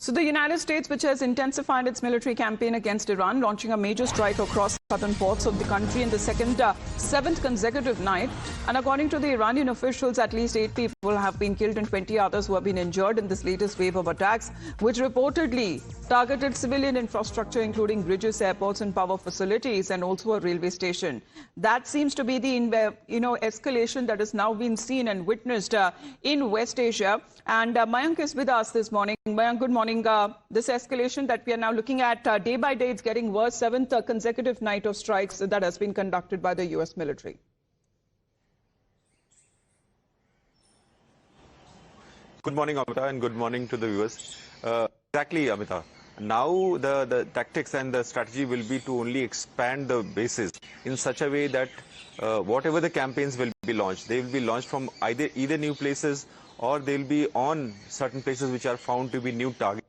So the United States, which has intensified its military campaign against Iran, launching a major strike across southern ports of the country in the seventh consecutive night. And according to the Iranian officials, at least 8 people have been killed and 20 others who have been injured in this latest wave of attacks, which reportedly targeted civilian infrastructure, including bridges, airports and power facilities, and also a railway station. That seems to be the escalation that has now been seen and witnessed in West Asia. And Mayank is with us this morning. Mayank, good morning. This escalation that we are now looking at day by day, it's getting worse. Seventh consecutive night of strikes that has been conducted by the U.S. military. Good morning, Amita, and good morning to the viewers. Exactly, Amita. Now the tactics and the strategy will be to only expand the bases in such a way that whatever the campaigns will be launched, they will be launched from either new places or they will be on certain places which are found to be new targets.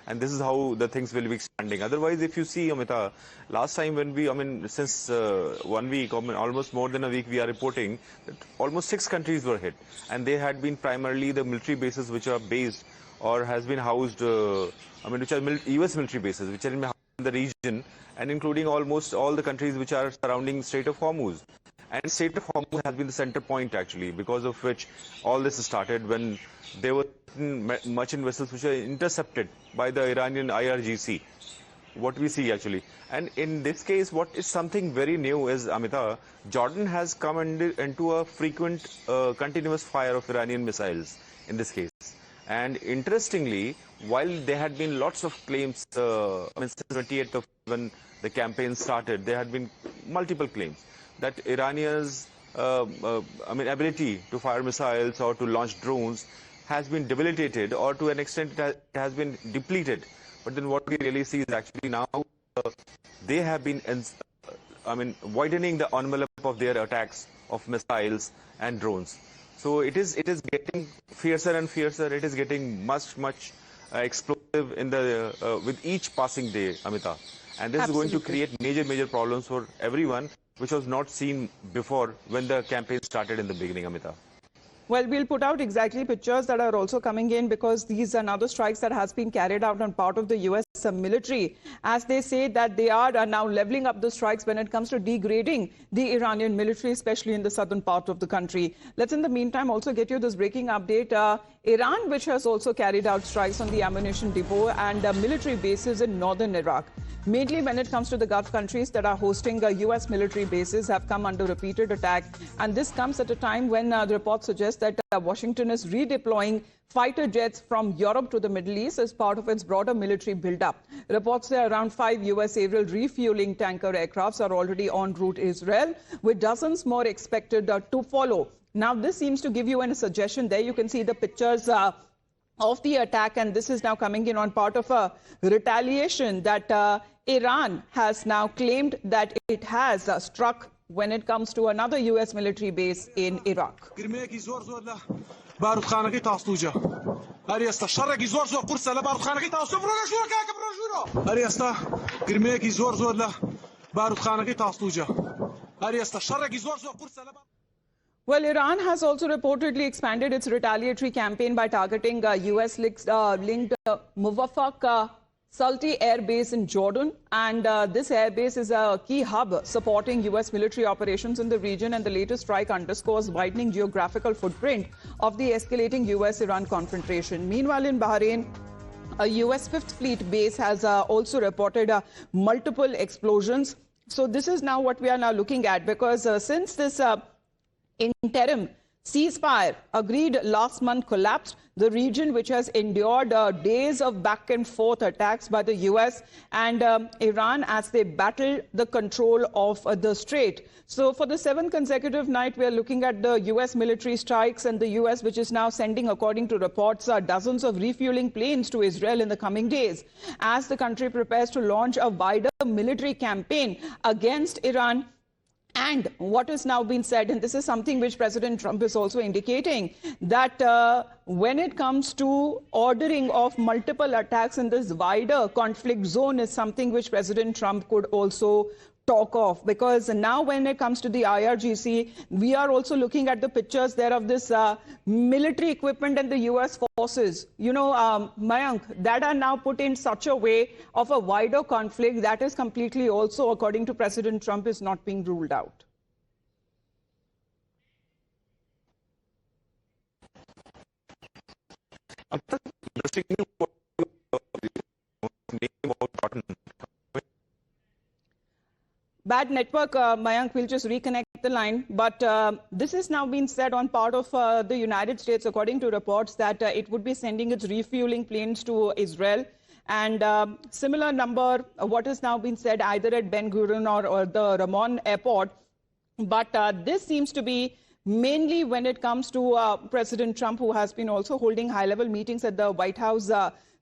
And this is how the things will be expanding. Otherwise, if you see, Amita, last time when since 1 week, almost more than a week, we are reporting that almost 6 countries were hit. And they had been primarily the military bases which are based or has been housed, which are US military bases, which are in the region, and including almost all the countries which are surrounding Strait of Hormuz. And Strait of Hormuz has been the center point, actually, because of which all this started when there were merchant vessels which were intercepted by the Iranian IRGC. What we see, actually. And in this case, what is something very new is, Amita, Jordan has come into a frequent, continuous fire of Iranian missiles in this case. And interestingly, while there had been lots of claims, since 28th of when the campaign started, there had been multiple claims that Iranians' ability to fire missiles or to launch drones has been debilitated, or to an extent it has been depleted. But then what we really see is actually now they have been, widening the envelope of their attacks of missiles and drones. So it is getting fiercer and fiercer. It is getting much explosive in the with each passing day, Amita. And this Absolutely. is going to create major problems for everyone, which was not seen before when the campaign started in the beginning, Amita. Well, we'll put out exactly pictures that are also coming in, because these are other strikes that has been carried out on part of the U.S. military, as they say that they are now leveling up the strikes when it comes to degrading the Iranian military, especially in the southern part of the country. Let's in the meantime also get you this breaking update. Iran, which has also carried out strikes on the ammunition depot and military bases in northern Iraq. Mainly when it comes to the Gulf countries that are hosting U.S. military bases, have come under repeated attack. And this comes at a time when the report suggests that Washington is redeploying fighter jets from Europe to the Middle East as part of its broader military build-up. Reports say around 5 U.S. aerial refueling tanker aircrafts are already en route to Israel, with dozens more expected to follow. Now, this seems to give you a suggestion there. You can see the pictures of the attack, and this is now coming in on part of a retaliation that Iran has now claimed that it has struck when it comes to another U.S. military base in Iraq. Well, Iran has also reportedly expanded its retaliatory campaign by targeting U.S.-linked Muwaffaq Salti Air Base in Jordan. And this air base is a key hub supporting U.S. military operations in the region. And the latest strike underscores widening geographical footprint of the escalating U.S.-Iran confrontation. Meanwhile, in Bahrain, a U.S. Fifth Fleet base has also reported multiple explosions. So this is now what we are now looking at, because since this interim ceasefire agreed last month collapsed, the region, which has endured days of back and forth attacks by the U.S. and Iran as they battle the control of the strait. So for the 7th consecutive night, we are looking at the U.S. military strikes, and the U.S., which is now sending, according to reports, dozens of refueling planes to Israel in the coming days, as the country prepares to launch a wider military campaign against Iran. And what has now been said, and this is something which President Trump is also indicating, that when it comes to ordering of multiple attacks in this wider conflict zone is something which President Trump could also talk of, because now when it comes to the IRGC, we are also looking at the pictures there of this military equipment and the US forces, Mayank, that are now put in such a way of a wider conflict that is completely also, according to President Trump, is not being ruled out. Bad network, Mayank, we'll just reconnect the line. But this has now been said on part of the United States, according to reports, that it would be sending its refueling planes to Israel. And similar number, what has now been said either at Ben Gurion or the Ramon airport. But this seems to be mainly when it comes to President Trump, who has been also holding high-level meetings at the White House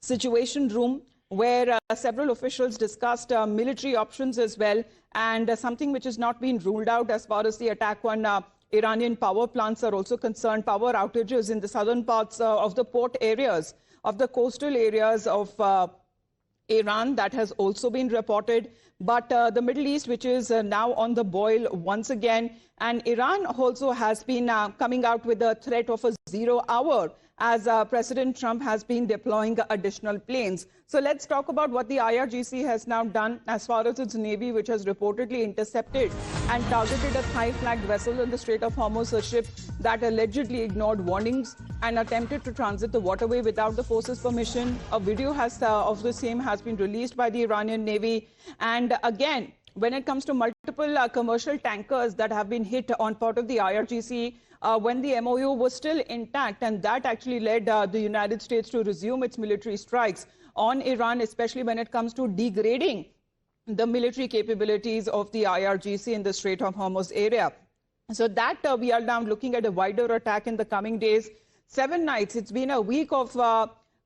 Situation Room, where several officials discussed military options as well, and something which has not been ruled out as far as the attack on Iranian power plants are also concerned. Power outages in the southern parts of the port areas, of the coastal areas of Iran, that has also been reported. But the Middle East, which is now on the boil once again, and Iran also has been coming out with the threat of a 0 hour as President Trump has been deploying additional planes. So let's talk about what the IRGC has now done as far as its Navy, which has reportedly intercepted and targeted a Thai-flagged vessel in the Strait of Hormuz, a ship that allegedly ignored warnings and attempted to transit the waterway without the force's permission. A video of the same has been released by the Iranian Navy. And again, when it comes to multiple commercial tankers that have been hit on part of the IRGC, when the MOU was still intact, and that actually led the United States to resume its military strikes on Iran, especially when it comes to degrading the military capabilities of the IRGC in the Strait of Hormuz area. So that we are now looking at a wider attack in the coming days. 7 nights, it's been a week of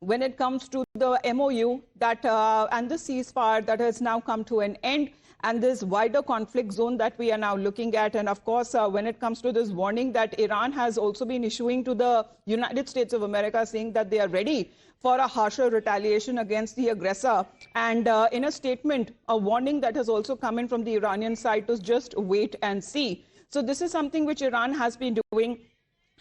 when it comes to the MOU that and the ceasefire that has now come to an end, and this wider conflict zone that we are now looking at. And of course, when it comes to this warning that Iran has also been issuing to the United States of America, saying that they are ready for a harsher retaliation against the aggressor. And in a statement, a warning that has also come in from the Iranian side to just wait and see. So this is something which Iran has been doing.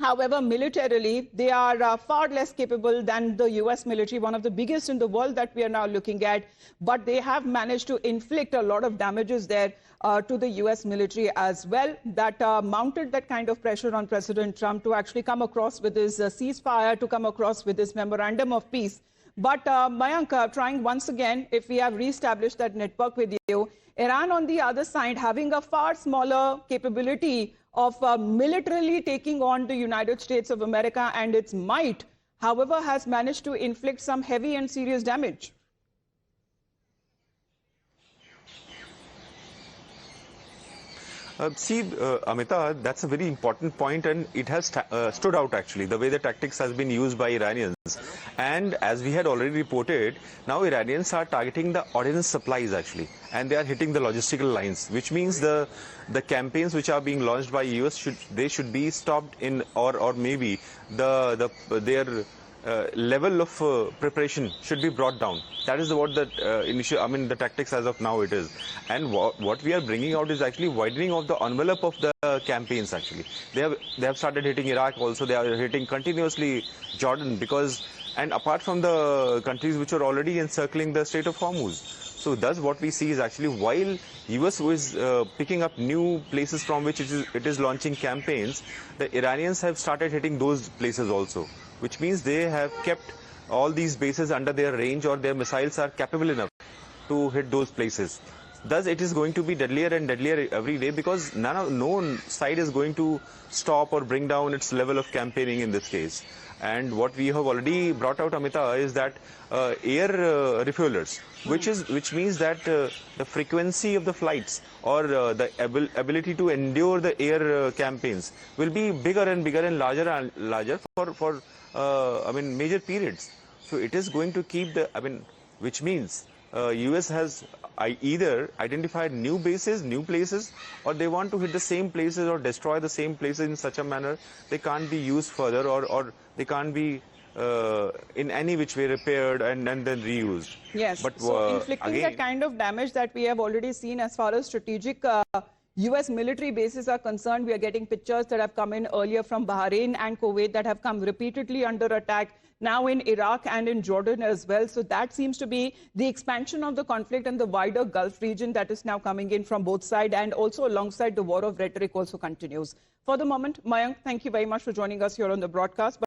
However, militarily, they are far less capable than the US military, one of the biggest in the world that we are now looking at. But they have managed to inflict a lot of damages there to the US military as well, that mounted that kind of pressure on President Trump to actually come across with his ceasefire, to come across with his memorandum of peace. But Mayank, trying once again, if we have reestablished that network with you, Iran on the other side having a far smaller capability of militarily taking on the United States of America and its might, however, has managed to inflict some heavy and serious damage. Amita, that's a very important point, and it has stood out actually, the way the tactics has been used by Iranians. And as we had already reported, now Iranians are targeting the ordnance supplies actually, and they are hitting the logistical lines, which means the campaigns which are being launched by US should be stopped in, or maybe their level of preparation should be brought down. That is what the the tactics as of now it is. And what we are bringing out is actually widening of the envelope of the campaigns actually. They have started hitting Iraq also. They are hitting continuously Jordan, and apart from the countries which are already encircling the Strait of Hormuz. So thus what we see is actually while US is picking up new places from which it is launching campaigns, the Iranians have started hitting those places also, which means they have kept all these bases under their range, or their missiles are capable enough to hit those places. Thus, it is going to be deadlier and deadlier every day, because no side is going to stop or bring down its level of campaigning in this case. And what we have already brought out, Amita, is that air refuelers, which means that the frequency of the flights, or the ability to endure the air campaigns will be bigger and bigger and larger for major periods. So it is going to keep which means US has either identified new bases, new places, or they want to hit the same places or destroy the same places in such a manner they can't be used further, or they can't be in any which way repaired and then reused. Yes, But so inflicting again, that kind of damage that we have already seen as far as strategic US military bases are concerned, we are getting pictures that have come in earlier from Bahrain and Kuwait that have come repeatedly under attack, now in Iraq and in Jordan as well. So that seems to be the expansion of the conflict in the wider Gulf region that is now coming in from both sides, and also alongside the war of rhetoric also continues. For the moment, Mayank, thank you very much for joining us here on the broadcast.